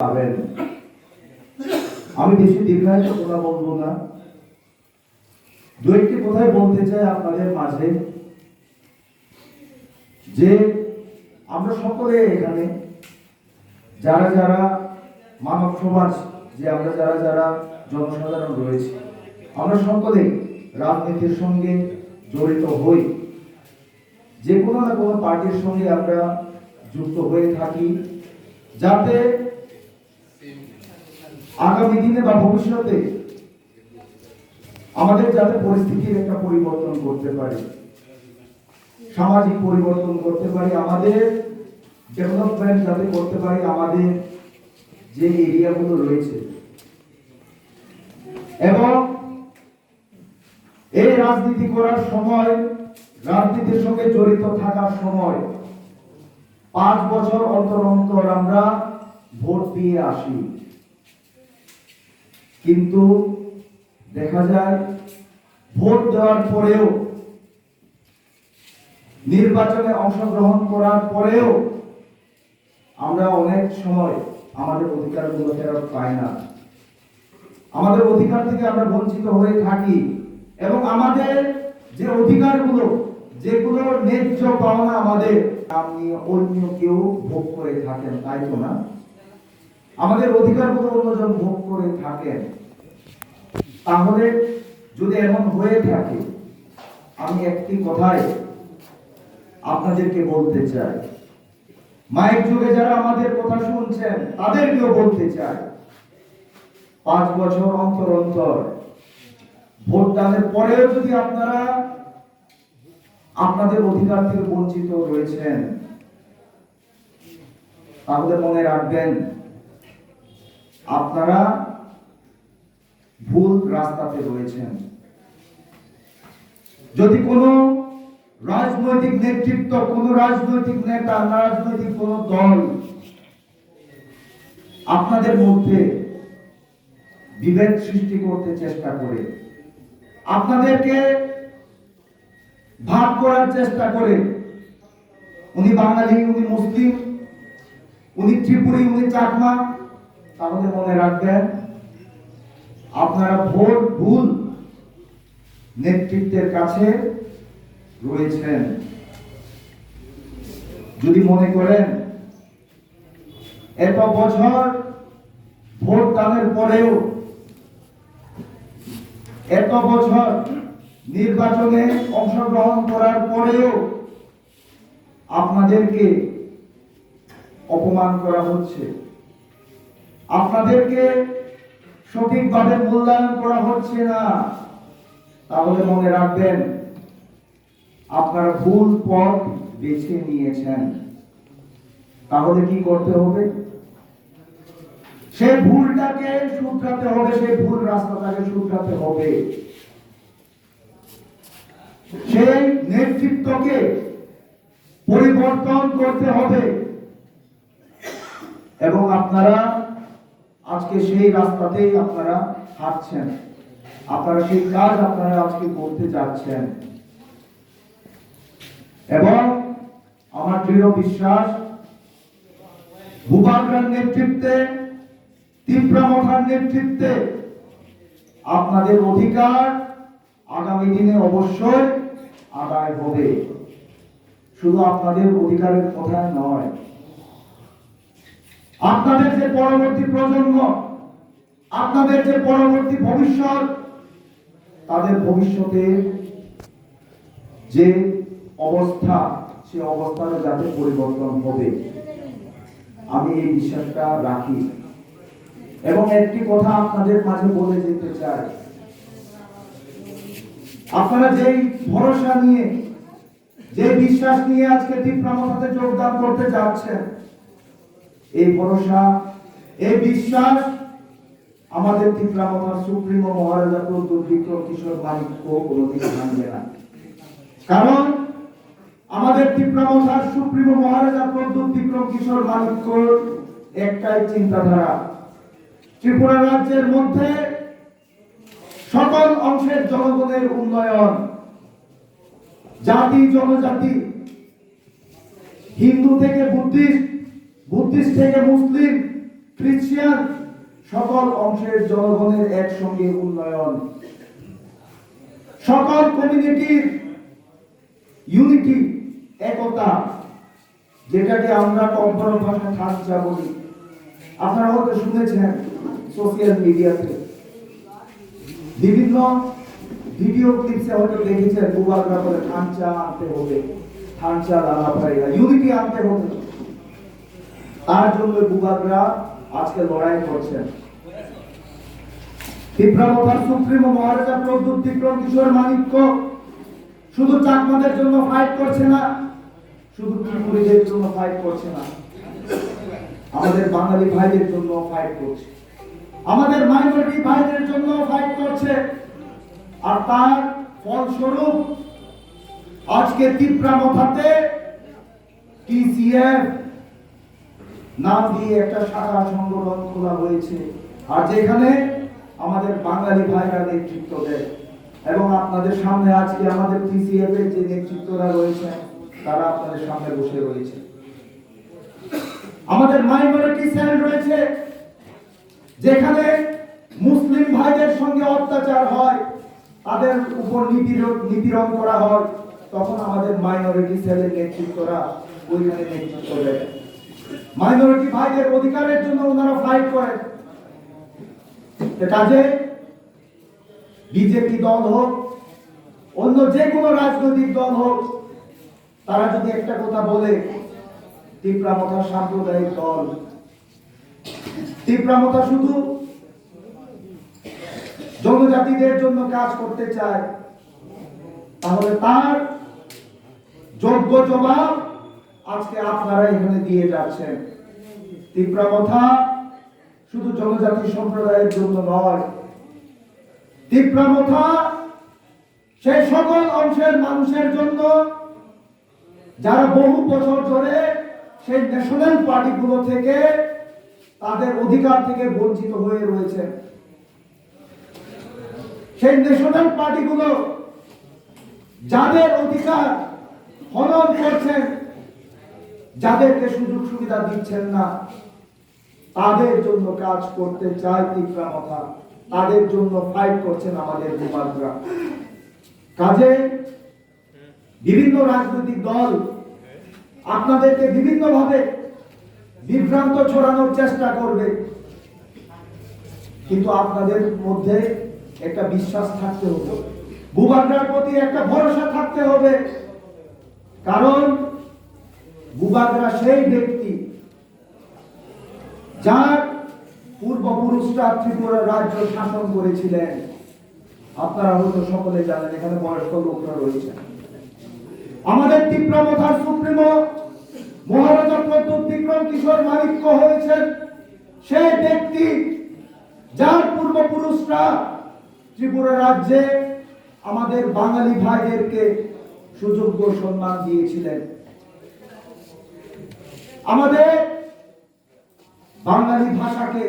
পাবেন। আমি বেশি দীর্ঘায়িত কথা বলবো না, দু একটি কথাই বলতে চাই আপনাদের মাঝে যে আমরা সকলে এখানে যারা যারা মানব সমাজ, যে আমরা যারা যারা জনসাধারণ রয়েছে, আমরা সকলে রাজনীতির সঙ্গে জড়িত হই, যে কোনো না কোনো পার্টির সঙ্গে আমরা যুক্ত হয়ে থাকি, যাতে আগামী দিনে বা ভবিষ্যতে আমাদের যাতে পরিস্থিতির একটা পরিবর্তন করতে পারি, সামাজিক পরিবর্তন করতে পারি, আমাদের ডেভেলপমেন্ট যাতে করতে পারি আমাদের যে এরিয়াগুলো রয়েছে। এবং এই রাজনীতি করার সময়, রাজনীতির সঙ্গে জড়িত থাকার সময় 5 বছর অন্তর অন্তর আমরা ভোট দিয়ে আসি, কিন্তু দেখা যায় ভোট দেওয়ার পরেও, নির্বাচনে অংশগ্রহণ করার পরেও আমরা অনেক সময় আমাদের অধিকারগুলো ফেরত পাই না, আমাদের অধিকার থেকে আমরা বঞ্চিত হয়ে থাকি। এবং আমাদের যে অধিকারগুলো, যেগুলো ন্যায্য পাওনা আমাদের, আপনি অন্য কেউ ভোগ করে থাকেন, তাই তো না? আমাদের অধিকারগুলো অন্যজন ভোগ করে থাকেন। তাহলে যদি এমন হয়ে থাকে, আমি একটি কথাই আপনাদেরকে বলতে চাই, মাইক যুগে যারা আমাদের কথা শুনছেন তাদেরকেও বলতে চাই, 5 বছর অন্তর অন্তর ভোট দানের পরেও যদি আপনারা আপনাদের অধিকার থেকে বঞ্চিত রয়েছেন, তাহলে মনে রাখবেন আপনারা ভুল রাস্তাতে রয়েছেন। যদি কোনো রাজনৈতিক নেতৃত্ব, কোনো রাজনৈতিক নেতা, রাজনৈতিক কোন দল আপনাদের মধ্যে বিভেদ সৃষ্টি করতে চেষ্টা করে, আপনাদেরকে ভাগ করার চেষ্টা করে, উনি বাঙালি, উনি মুসলিম, উনি ত্রিপুরী, উনি চাকমা, তাহলে মনে রাখবেন আপনারা ভুল নেতৃত্বের কাছে রয়েছেন। যদি মনে করেন এত বছর ভোট দানের পরেও, এত বছর নির্বাচনে অংশগ্রহণ করার পরেও আপনাদেরকে অপমান করা হচ্ছে, আপনাদেরকে সঠিকভাবে মূল্যায়ন করা হচ্ছে না, তাহলে মনে রাখবেন আপনারা ভুল পথ বেছে নিয়েছেন। তাহলে কি করতে হবে? সেই ভুলটাকে শুধরাতে হবে, সেই ভুল রাস্তাটাকে শুধরাতে হবে, সেই নেতৃত্বকে পরিবর্তন করতে হবে। এবং আপনারা আজকে সেই রাস্তাতেই আপনারা হাঁটছেন, আপনারা সেই কাজ আপনারা আজকে করতে যাচ্ছেন। এবং আমার দৃঢ় বিশ্বাস, ভূপালরার নেতৃত্বে, তীব্রামথার নেতৃত্বে আপনাদের অধিকার আগামী দিনে অবশ্যই আদায় হবে। শুধু আপনাদের অধিকারের কথা নয়, আপনাদের যে পরবর্তী প্রজন্ম, আপনাদের যে পরবর্তী ভবিষ্যৎ, তাদের ভবিষ্যতে যে অবস্থা, সে অবস্থার যাতে পরিবর্তন হবে, আমি এই বিশ্বাসটা রাখি। এবং একটি কথা আপনাদের মাঝে বলে যেতে চাই, আপনারা যেই ভরসা নিয়ে, যে বিশ্বাস নিয়ে আজকে তীব্রামথাতে যোগদান করতে যাচ্ছেন, এই ভরসা, এই বিশ্বাস আমাদের তীব্রামথার সুপ্রিমো মহারাজা প্রদ্যুৎ বিক্রম কিশোর মানিক্য কোনদিন ভাঙবে না। কারণ আমাদের তীব্রামথার সুপ্রিমো মহারাজা প্রদ্যুৎ বিক্রম কিশোর মানিক্যর একটাই চিন্তাধারা, ত্রিপুরা রাজ্যের মধ্যে সকল অংশের জনগণের উন্নয়ন, জাতি জনজাতি, হিন্দু থেকে বুদ্ধিস্ট, বুদ্ধিস্ট থেকে মুসলিম, খ্রিস্টান সকল অংশের জনগণের একসঙ্গে উন্নয়ন, সকল কমিউনিটির ইউনিটি, একতা, যেটাকে আমরা কম্পন ভাষায় খাঁচা বলি। আপনারা হয়তো শুনেছেন সোশ্যাল মিডিয়াতে বিভিন্ন ভিডিও ক্লিপসে হয়তো দেখেছেন বুবাকরা বলে খাঁচা আনতে হবে, খাঁচা লালা পাইরা, ইউনিটি আনতে হবে। তার জন্য বুবাকরা আজকে লড়াই করছেন। তীব্রাবতার সুপ্রিমো মহারাজা প্রদ্যুৎ বিক্রম কিশোর মানিক্য শুধু চাকমাদের জন্য ফাইট করছে না, শুধু ত্রিপুরীদের জন্য ফাইট করছে না, আমাদের বাঙালি ভাইদের জন্য ফাইট করছে, আমাদের মাইনরিটি ভাইদের জন্য ফাইট করছে। আর তার ফলস্বরূপ আজকে তীব্রাবতাতে টিসিএফ নাম দিয়ে একটা শাখা সংগঠন খোলা হয়েছে, আর যেখানে আমাদের বাঙালি ভাইরা নেতৃত্ব দেয়। এবং আপনাদের সামনে আজকে আমাদের টিসিএফ এর যে নেতৃত্বরা রয়েছে তারা আপনাদের সামনে বসে রয়েছে। আমাদের মাইনরিটি সেল রয়েছে, যেখানে মুসলিম ভাইদের সঙ্গে অত্যাচার হয়, তাদের উপর নিপীড়ন করা হয়, তখন আমাদের মাইনরিটি সেলের নেতৃত্বরা ওইখানে নেতৃত্ব দেয়। মাইনরিটি ভাইদের অধিকারের জন্য ওনারা ফাইট করেন। কাজে বিজেপি দল হোক, অন্য যে কোনো রাজনৈতিক দল হোক, তারা যদি একটা কথা বলে তীব্রাবতা সাম্প্রদায়িক দল, তীব্রাবতা শুধু জনজাতিদের জন্য কাজ করতে চায়, তাহলে তার যোগ্য জবাব আজকে আপনারা এখানে দিয়ে যাচ্ছেন। তীব্রাবতা শুধু জনজাতি সম্প্রদায়ের জন্য নয়, তীব্রাবতা সেই সকল অংশের মানুষের জন্য যারা বহু বছর ধরে সেই ন্যাশনাল পার্টিগুলো থেকে তাদের অধিকার থেকে বঞ্চিত হয়ে রয়েছে। সেই ন্যাশনাল পার্টিগুলো যাদের অধিকার হনন করছেন, যাদেরকে সুযোগ সুবিধা দিচ্ছেন না, তাদের জন্য কাজ করতে চায় তীব্রাবতা, তাদের জন্য ফাইট করছেন আমাদের বুবাকরা। কাজে বিভিন্ন রাজনৈতিক দল আপনাদেরকে বিভিন্ন ভাবে বিভ্রান্ত ছড়ানোর চেষ্টা করবে, কিন্তু আপনাদের মধ্যে একটা বিশ্বাস থাকতে হবে, বুবাকরার প্রতি একটা ভরসা থাকতে হবে। কারণ বুবাকরা সেই ব্যক্তি যার পূর্বপুরুষরা ত্রিপুরা রাজ্য শাসন করেছিলেন। আপনারা হয়তো সকলে জানেন, এখানে বয়স্ক লোকরা রয়েছে। আমাদের তীব্রাবতার সুপ্রিমো মহারাজা প্রদ্যুৎ বিক্রম কিশোর মানিক্য হয়েছেন সেই ব্যক্তি যার পূর্বপুরুষরা ত্রিপুরা রাজ্যে আমাদের বাঙালি ভাইদেরকে সুযোগ্য সম্মান দিয়েছিলেন, আমাদের বাঙালি ভাষাকে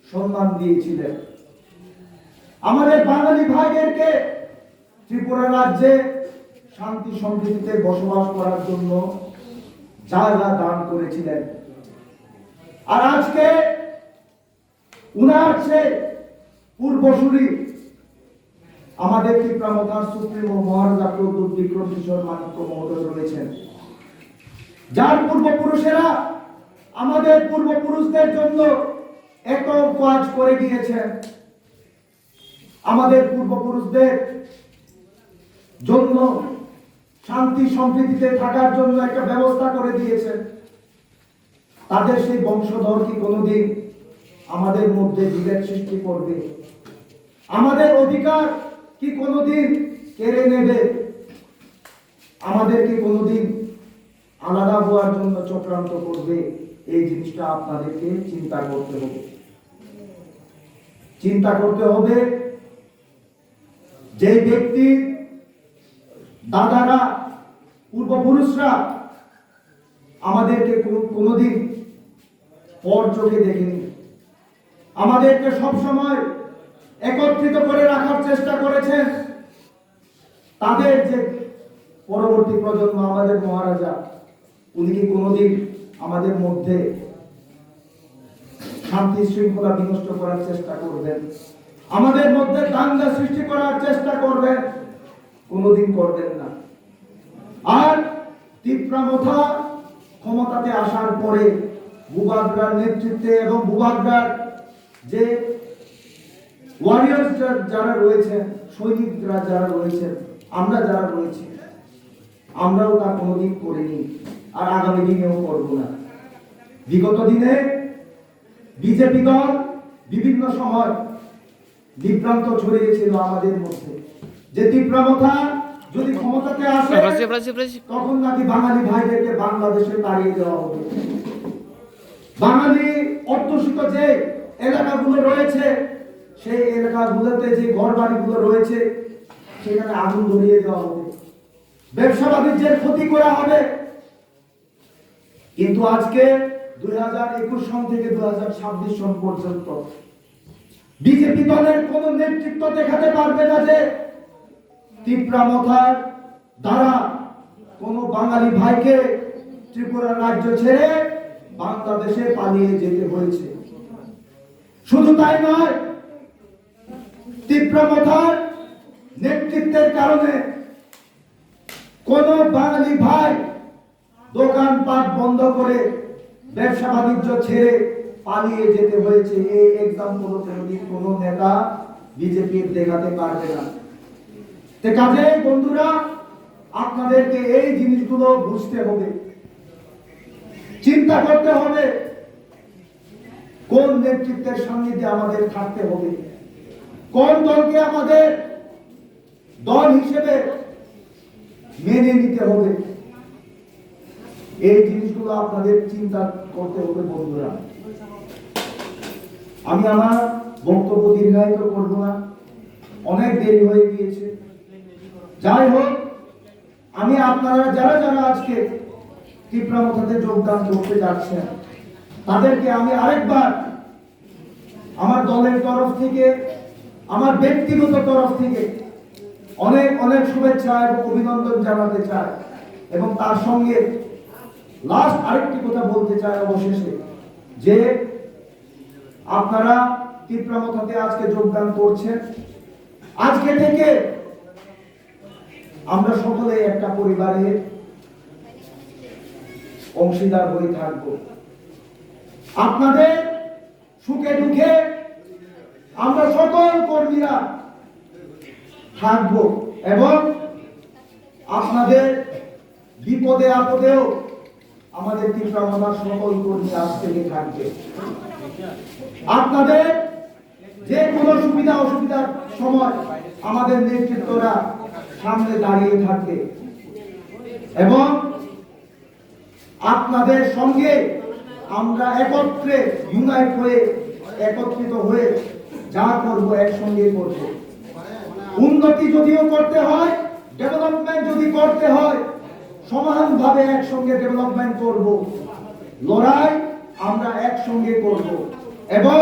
সম্মান দিয়েছিলেন, আমাদের বাঙালি ভাইদেরকে ত্রিপুরা রাজ্যে শান্তি সম্প্রীতিতে বসবাস করার জন্য জায়গা দান করেছিলেন। আর আজকে উনার সে পূর্বসূরি আমাদের তীব্রাবতার সুপ্রিমো মহারাজা প্রদ্যুৎ বিক্রম কিশোর মানিক্য মহোদয় রয়েছেন, যার পূর্বপুরুষেরা আমাদের পূর্বপুরুষদের জন্য এত কাজ করে গিয়েছেন, আমাদের পূর্বপুরুষদের জন্য শান্তি সম্প্রীতিতে থাকার জন্য একটা ব্যবস্থা করে দিয়েছেন। তাদের সেই বংশধর কি কোনোদিন আমাদের মধ্যে বিভেদ সৃষ্টি করবে? আমাদের অধিকার কি কোনোদিন কেড়ে নেবে? আমাদেরকে কোনোদিন আলাদা হওয়ার জন্য চক্রান্ত করবে? এই জিনিসটা আপনাদেরকে চিন্তা করতে হবে। চিন্তা করতে হবে যে ব্যক্তি দাদারা পূর্বপুরুষরা আমাদেরকে কোনোদিন পর চোখে দেখেনি, আমাদেরকে সবসময় একত্রিত করে রাখার চেষ্টা করেছেন। তাদের যে পরবর্তী প্রজন্ম আমাদের মহারাজা, উনি কি কোনোদিন আমাদের মধ্যে শান্তি শৃঙ্খলা বিনষ্ট করার চেষ্টা করবেন, আমাদের মধ্যে দাঙ্গা সৃষ্টি করার চেষ্টা করবেন, কোনোদিন করবেন না। আর তিপ্রামথা ক্ষমতাতে আসার পরে বুবাগরার নেতৃত্বে এবং বুবাগরার যে ওয়ারিয়ার্স যারা রয়েছেন, সৈনিকরা যারা রয়েছেন, আমরা যারা রয়েছি, আমরাও তা কোনোদিন করিনি আর আগামী দিনেও করব না। বিগত দিনে বিজেপি দল বিভিন্ন সময় বিভ্রান্ত ছড়িয়েছিল আমাদের মধ্যে যে তিপ্রামথা যদি ক্ষমতাতে আসে তখন নাকি বাঙালি ভাইদেরকে বাংলাদেশে তাড়িয়ে দেওয়া হবে। বাঙালি অধ্যুষিত যে এলাকাগুলো রয়েছে সেই এলাকাগুলোতে যে ঘর বাড়িগুলো রয়েছে সেখানে আগুন ধরিয়ে দেওয়া হবে, ব্যবসা বাণিজ্যের ক্ষতি করা হবে। কিন্তু আজকে 2021 সন থেকে 2026 সন পর্যন্ত বিজেপি দলের কোন নেতৃত্ব দেখাতে পারবে না যে তিপ্রামথার দ্বারা কোন বাঙালি ভাইকে ত্রিপুরা রাজ্য ছেড়ে বাংলাদেশে পালিয়ে যেতে হয়েছে। শুধু তাই নয়, তিপ্রামথার নেতৃত্বের কারণে কোন বাঙালি ভাই দোকানপাট বন্ধ করে ব্যবসা বাণিজ্য ছেড়ে পালিয়ে যেতে হয়েছে। এই এক্সাম্পল কোন নেতা বিজেপির দেখাতে পারবে না। কাজে বন্ধুরা, আপনাদেরকে এই জিনিসগুলো বুঝতে হবে, চিন্তা করতে হবে কোন নেতৃত্বের সান্নিধ্যে আমাদের থাকতে হবে, কোন দলকে আমাদের দল হিসেবে মেনে নিতে হবে। এই জিনিসগুলো আপনাদের চিন্তা করতে হবে বন্ধুরা। আমি আমার বক্তব্য দীর্ঘায়িত করব না, অনেক দেরি হয়ে গিয়েছে। যাই হোক, আমি আপনারা যারা যারা আজকে তিপ্রামথাতে যোগদান করতে যাচ্ছেন তাদেরকে আমি আরেকবার আমার দলের তরফ থেকে, আমার ব্যক্তিগত তরফ থেকে অনেক অনেক শুভেচ্ছা এবং অভিনন্দন জানাতে চাই। এবং তার সঙ্গে লাস্ট আরেকটি কথা বলতে চাই অবশেষে, যে আপনারা তিপ্রামথাতে আজকে যোগদান করছেন, আজকে থেকে আমরা সকলে একটা পরিবারের অংশীদার হয়ে থাকব। আপনাদের সুখে দুঃখে আমরা সকল কর্মীরা থাকব এবং আপনাদের বিপদে আপদেও আমাদের তিপ্রামথার সকল কর্মী আজ থেকে থাকবে। আপনাদের যে কোনো সুবিধা অসুবিধার সময় আমাদের নেতৃত্বরা সামনে দাঁড়িয়ে থাকবে এবং আপনাদের সঙ্গে আমরা একত্রে ইউনাইট হয়ে, একত্রিত হয়ে যা করব একসঙ্গে করব। উন্নতি যদিও করতে হয়, ডেভেলপমেন্ট যদি করতে হয়, সমানভাবে একসঙ্গে ডেভেলপমেন্ট করব। লড়াই আমরা একসঙ্গে করব এবং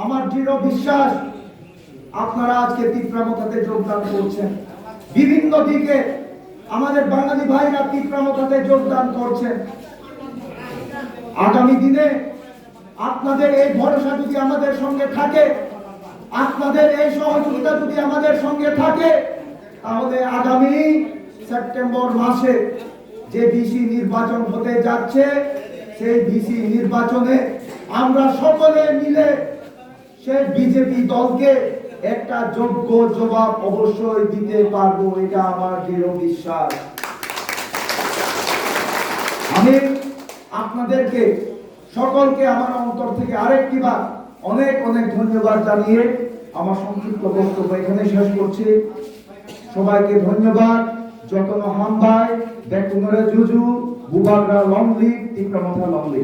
আমার দৃঢ় বিশ্বাস আপনারা আজকে তিপ্রামথাতে যোগদান করছেন, বিভিন্ন দিকে আমাদের বাঙালি ভাইরা তিপ্রামথাতে যোগদান করছেন। আগামী দিনে আপনাদের এই ভরসা যদি আমাদের সঙ্গে থাকে, আপনাদের এই সহযোগিতা যদি আমাদের সঙ্গে থাকে, তাহলে আগামী সেপ্টেম্বর মাসে যে বিসি নির্বাচন হতে যাচ্ছে, সেই বিসি নির্বাচনে আমরা সকলে মিলে সেই বিজেপি দলকে একটা যোগ্য জবাব অবশ্যই দিতে পারবো, এটা আমার দৃঢ় বিশ্বাস। আমি আপনাদেরকে সকলকে আমার অন্তর থেকে আরেকটি বার অনেক অনেক ধন্যবাদ জানিয়ে আমার সংক্ষিপ্ত বক্তব্য এখানে শেষ করছি। সবাইকে ধন্যবাদ। যতন হামবাই, বেকুমরে জুজু, বুবাগরা লংলি, তিপ্রামথা লংলি।